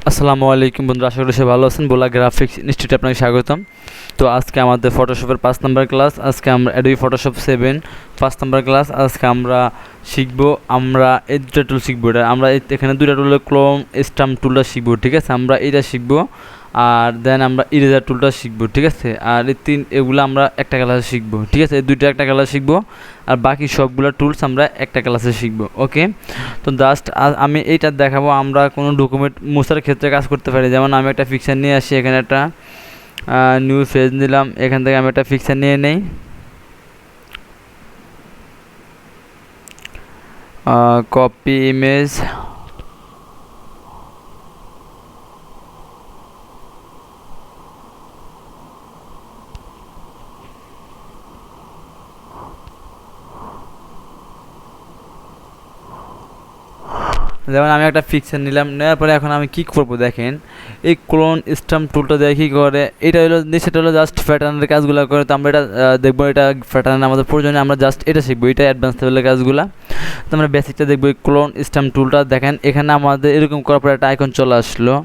আসসালামু আলাইকুম বন্ধুরা, আশা করি সবাই ভালো আছেন। ভোলা গ্রাফিক্স ইনস্টিটিউটে আপনাকে স্বাগতম। তো আজকে আমাদের ফটোশপের 5 নম্বর ক্লাস। আজকে আমরা অ্যাডোবি ফটোশপ 7 5 নম্বর ক্লাস। আজকে আমরা শিখবো, আমরা এই দুটো টুল শিখবো। আমরা এখানে দুটো টুলের ক্লোন স্টাম্প টুলটা শিখবো, ঠিক আছে। আমরা এটা শিখবো আর দেন আমরা ইরেজার টুলটা শিখবো, ঠিক আছে। আর এগুলো আমরা একটা ক্লাসে শিখবো, ঠিক আছে। এই দুইটা একটা ক্লাসে শিখবো আর বাকি সবগুলো টুলস আমরা একটা ক্লাসে শিখবো, ওকে। তো জাস্ট আমি এইটা দেখাবো আমরা কোনো ডকুমেন্ট মোছার ক্ষেত্রে কাজ করতে পারি। যেমন আমি একটা পিকচার নিয়ে আসি, এখানে একটা নিউ পেজ নিলাম, এখান থেকে আমি একটা পিকচার নিয়ে নেই। কপি ইমেজ, যেমন আমি একটা পিকচার নিলাম, নেওয়ার পরে এখন আমি কী করবো দেখেন, এই ক্লোন স্টাম্প টুলটা দিয়ে কী করে, এটা হলো সেটা হলো জাস্ট প্যাটার্নের কাজগুলো করে। তো আমরা এটা দেখবো, এটা প্যাটার্ন আমাদের প্রয়োজনে, আমরা জাস্ট এটা শিখবো, এটা অ্যাডভান্স লেভেলের কাজগুলো। তো আমরা বেসিকটা দেখবো। এই ক্লোন স্টাম্প টুলটা দেখেন, এখানে আমাদের এরকম করার পরে একটা আইকন চলে আসলো।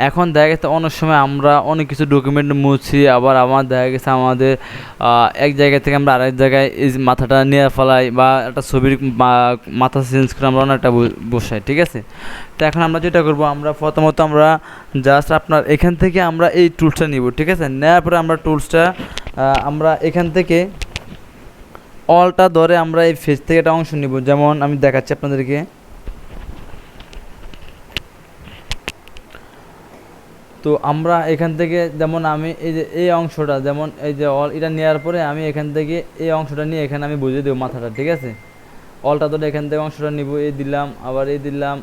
এখন দেখা গেছে অনেক সময় আমরা অনেক কিছু ডকুমেন্ট মুছি, আবার আমার দেখা গেছে আমাদের এক জায়গা থেকে আমরা আরেক জায়গায় এই মাথাটা নিয়ে ফেলাই, বা একটা ছবির মাথা চেঞ্জ করে আমরা অনেকটা বসাই, ঠিক আছে। তো এখন আমরা যেটা করবো, আমরা প্রথমত আমরা জাস্ট আপনার এখান থেকে আমরা এই টুলসটা নিব, ঠিক আছে। নেওয়ার পরে আমরা টুলসটা আমরা এখান থেকে অলটা ধরে আমরা এই ফেজ থেকে একটা অংশ নিব। যেমন আমি দেখাচ্ছি আপনাদেরকে। তো আমরা এখান থেকে যেমন আমি এই যে এই অংশটা, যেমন এই যে অল, এটা নেওয়ার পরে আমি এখান থেকে এই অংশটা নিয়ে এখানে আমি বুঝিয়ে দেবো মাথাটা, ঠিক আছে। অলটা ধরে এখান থেকে অংশটা নিব, এই দিলাম, আবার এই দিলাম,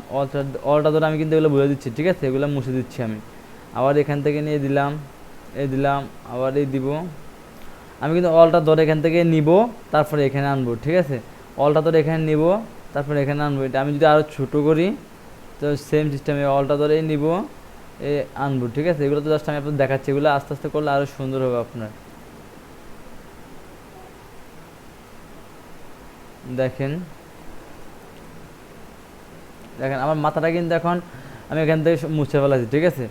অলটা ধরে আমি কিন্তু এগুলো বুঝে দিচ্ছি, ঠিক আছে। এগুলো মুছে দিচ্ছি আমি, আবার এখান থেকে নিয়ে দিলাম, এই দিলাম, আবার এই দিব। আমি কিন্তু অলটা ধরে এখান থেকে নিব, তারপরে এখানে আনবো, ঠিক আছে। অলটা ধরে এখানে নিব, তারপরে এখানে আনবো। এটা আমি যদি আরও ছোটো করি, তো সেম সিস্টেমে অলটা ধরেই নিব, এ আনবো, ঠিক আছে। এগুলো তো জাস্ট আমি আপনাদের দেখাচ্ছি, এগুলো আস্তে আস্তে করলে আরও সুন্দর হবে আপনার। দেখেন দেখেন আমার মাথাটা কিন্তু এখন আমি এখান থেকে মুছে ফেলাছি, ঠিক আছে।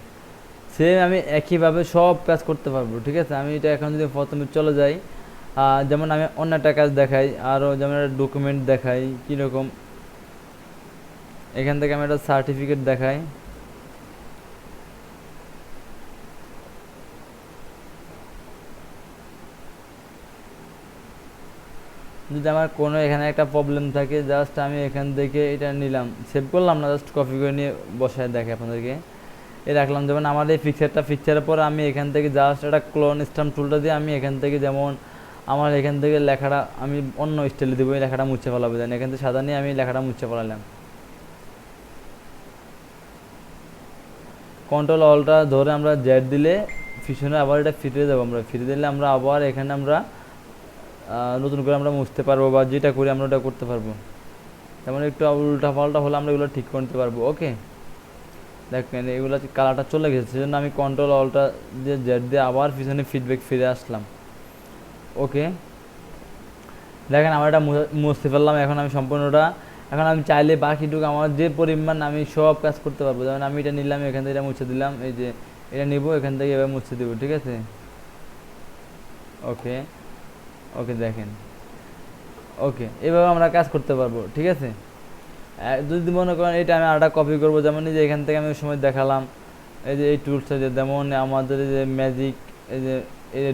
সেম আমি একইভাবে সব কাজ করতে পারবো, ঠিক আছে। আমি এটা এখন যদি প্রথমে চলে যাই, যেমন আমি অন্য একটা কাজ দেখাই, আরও যেমন একটা ডকুমেন্ট দেখাই কীরকম, এখান থেকে আমি একটা সার্টিফিকেট দেখাই। যদি আমার কোনো এখানে একটা প্রবলেম থাকে, জাস্ট আমি এখান থেকে এটা নিলাম, সেভ করলাম না, জাস্ট কপি করে নিয়ে বসায় দেখে আপনাদেরকে এ রাখলাম। যেমন আমার এই পিকচারের পর আমি এখান থেকে জাস্ট একটা ক্লোন স্টাম্প টুলটা দিয়ে আমি এখান থেকে, যেমন আমার এখান থেকে লেখাটা আমি অন্য স্টাইলে দেবো, এই লেখাটা মুছে ফেলাবো। দেন এখান থেকে সাদা নিয়ে আমি লেখাটা মুছে ফেলালাম। কন্ট্রোল অলটা ধরে আমরা জেড দিলে পিছনে আবার এটা ফিরে যাবো, আমরা ফিরে দিলে আমরা আবার এখানে আমরা নতুন করে আমরা মুছতে পারবো, বা যেটা করি আমরা ওটা করতে পারবো। যেমন একটু উল্টা পাল্টা হলে আমরা এগুলো ঠিক করতে পারবো, ওকে। দেখেন এগুলো কালারটা চলে গেছে, সেজন্য আমি কন্ট্রোল অলটা দিয়ে জেড দিয়ে আবার পিছনে ফিডব্যাক ফিরে আসলাম, ওকে। দেখেন আমার এটা মুছতে ফেললাম, এখন আমি সম্পূর্ণটা, এখন আমি চাইলে বাকিটুকু আমার যে পরিমাণ আমি সব কাজ করতে পারবো। যেমন আমি এটা নিলাম, এখান থেকে এটা মুছে দিলাম, এই যে এটা নিব, এখান থেকে এবার মুছে দেবো, ঠিক আছে, ওকে ওকে। দেখেন ওকে, এভাবে আমরা কাজ করতে পারবো, ঠিক আছে। যদি মনে করেন এটা আমি আরেকটা কপি করবো, যেমন এই যে এখান থেকে আমি সময় দেখালাম, এই যে এই টুলসটা, যে যেমন আমাদের এই যে ম্যাজিক, এই যে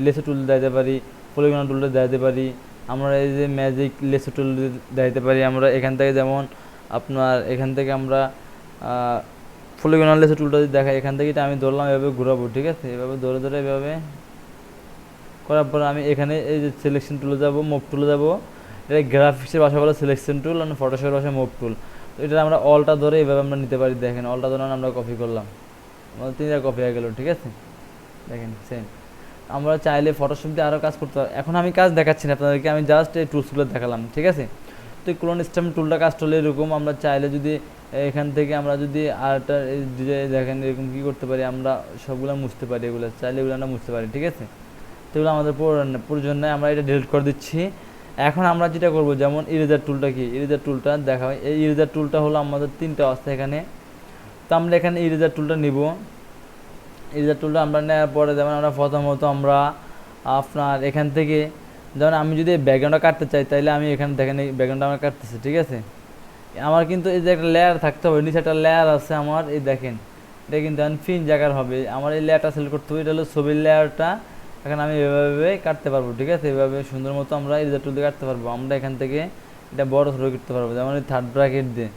লেসো টুল দিতে পারি, পলিগন টুলটা দিতে পারি, আমরা এই যে ম্যাজিক লেসো টুল দিতে পারি। আমরা এখান থেকে যেমন আপনার এখান থেকে আমরা পলিগন লেসো টুলটা যদি দেখাই, এখান থেকে আমি ধরলাম, এভাবে ঘুরাবো, ঠিক আছে। এভাবে ধরে ধরে এভাবে করার পর আমি এখানে এই যে সিলেকশন টুলে যাব, মুভ টুলে যাব। এটা গ্রাফিক্সের ভাষা বলে সিলেকশন টুল, আর ফটোশপের ভাষায় মুভ টুল। তো এটা আমরা অলটা ধরে এইভাবে আমরা নিতে পারি। দেখেন অলটা ধরে আমরা কপি করলাম, আমাদের তিনটা কপি হয়ে গেল, ঠিক আছে। দেখেন সেম আমরা চাইলে ফটোশপ দিয়ে আরও কাজ করতে পারি। এখন আমি কাজ দেখাচ্ছি না আপনাদেরকে, আমি জাস্ট এই টুলসগুলো দেখালাম, ঠিক আছে। তো এই ক্লোন স্টাম্প টুলটা কাজ করলে এরকম, আমরা চাইলে যদি এখান থেকে আমরা যদি আরেকটা দেখেন এরকম কী করতে পারি, আমরা সবগুলো মুছতে পারি, এগুলো চাইলে এগুলো আমরা মুছতে পারি, ঠিক আছে। তো এগুলো আমাদের প্রয়োজন নেই, আমরা এটা ডিলিট করে দিচ্ছি। এখন আমরা যেটা করব, যেমন ইরেজার টুলটা কি, ইরেজার টুলটা দেখা হয়। এই ইরেজার টুলটা হলো আমাদের তিনটা আছে এখানে, তো আমরা এখানে ইরেজার টুলটা নিব। ইরেজার টুলটা আমরা নেওয়ার পরে যেমন আমরা প্রথমত আমরা আপনার এখান থেকে যেমন আমি যদি ব্যাকগ্রাউন্ডটা কাটতে চাই তাহলে আমি এখানে দেখেন এই ব্যাকগ্রাউন্ডটা আমার কাটতেছি, ঠিক আছে। আমার কিন্তু এই যে একটা লেয়ার থাকতে হবে, নিচে একটা লেয়ার আছে আমার, এই দেখেন এটা কিন্তু ফিন জায়গার হবে, আমার এই লেয়ারটা সিলেক্ট করতে হবে, এটা হলো ছবির লেয়ারটা। এখন আমি এভাবে কাটতে পারবো, ঠিক আছে, এভাবে সুন্দর মতো আমরা ইরেজার টুল দিয়ে কাটতে পারবো। আমরা এখান থেকে এটা বড় ছোটো করতে পারবো, যেমন এই থার্ড ব্র্যাকেট দিয়ে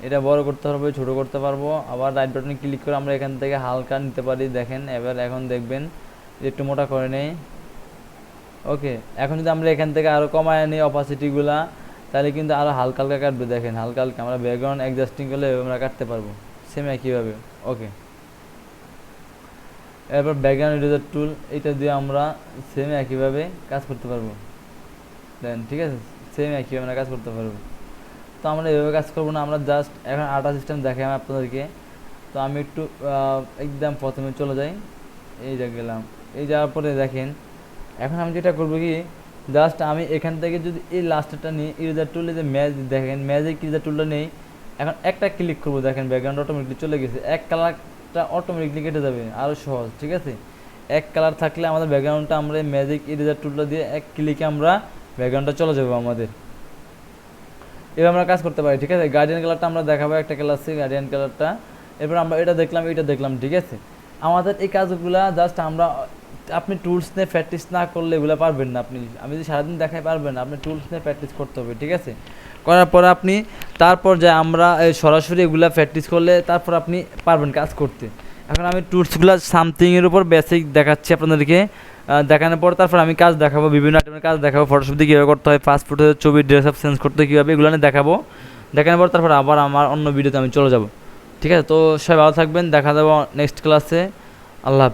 এটা বড় করতে পারবো, ছোটো করতে পারবো। আবার রাইট বাটনে ক্লিক করে আমরা এখান থেকে হালকা নিতে পারি, দেখেন এবার এখন দেখবেন একটু মোটা করে নেই। ওকে, এখন যদি আমরা এখান থেকে আরও কমায় নিই অপাসিটিগুলা, তাহলে কিন্তু আরও হালকা হালকা কাটবে, দেখেন হালকা হালকা আমরা ব্যাকগ্রাউন্ড অ্যাডজাস্টিং করলে আমরা কাটতে পারবো সেম একইভাবে। ওকে, এরপর ব্যাকগ্রাউন্ড ইরেজার টুল, এটা দিয়ে আমরা সেম একইভাবে কাজ করতে পারবো, দেন ঠিক আছে, সেম একইভাবে আমরা কাজ করতে পারবো। তো আমরা এভাবে কাজ করবো না, আমরা জাস্ট এখন আর্ট সিস্টেম দেখাই আমি আপনাদেরকে। তো আমি একটু একদম প্রথমে চলে যাই, এই যা গেলাম, এই যাওয়ার পরে দেখেন এখন আমি যেটা করবো কি, জাস্ট আমি এখান থেকে যদি এই লাস্টটা নিই ইরেজার টুলে যে দেখেন ম্যাজিক ইরেজার টুলটা নেই, এখন একটা ক্লিক করবো, দেখেন ব্যাকগ্রাউন্ড অটোমেটিকলি চলে গেছে, এক কালারটা অটোমেটিকলি কেটে যাবে, আরও সহজ, ঠিক আছে। এক কালার থাকলে আমাদের ব্যাকগ্রাউন্ডটা আমরা ম্যাজিক ইরেজার টুলটা দিয়ে এক ক্লিকে আমরা ব্যাকগ্রাউন্ডটা চলে যাবো আমাদের। এবার আমরা কাজ করতে পারি, ঠিক আছে। গার্ডিয়ান কালারটা আমরা দেখাবো, একটা কালার আছে গার্ডিয়ান কালারটা, এরপর আমরা এটা দেখলাম এটা দেখলাম, ঠিক আছে। আমাদের এই কাজগুলা জাস্ট আমরা, আপনি টুলস নিয়ে প্র্যাকটিস না করলে এগুলো পারবেন না, আমি যদি সারাদিন দেখাই পারবেন না, আপনি টুলস নিয়ে প্র্যাকটিস করতে হবে, ঠিক আছে। করার পরে আপনি তারপর যে আমরা সরাসরি এগুলা প্র্যাকটিস করলে তারপর আপনি পারবেন কাজ করতে। এখন আমি টুলসগুলো সামথিংয়ের উপর বেসিক দেখাচ্ছি আপনাদেরকে, দেখানোর পর তারপর আমি কাজ দেখাবো, বিভিন্ন আইটেমের কাজ দেখাবো, ফটোশপ দিয়ে কীভাবে করতে হয়, পাসপোর্টের ছবি ড্রেস আপ চেঞ্জ করতে কীভাবে, এগুলো নিয়ে দেখাবো। দেখানোর পর তারপর আবার আমার অন্য ভিডিওতে আমি চলে যাব, ঠিক আছে। তো সবাই ভালো থাকবেন, দেখা যাবো নেক্সট ক্লাসে। আল্লাহ হাফেজ।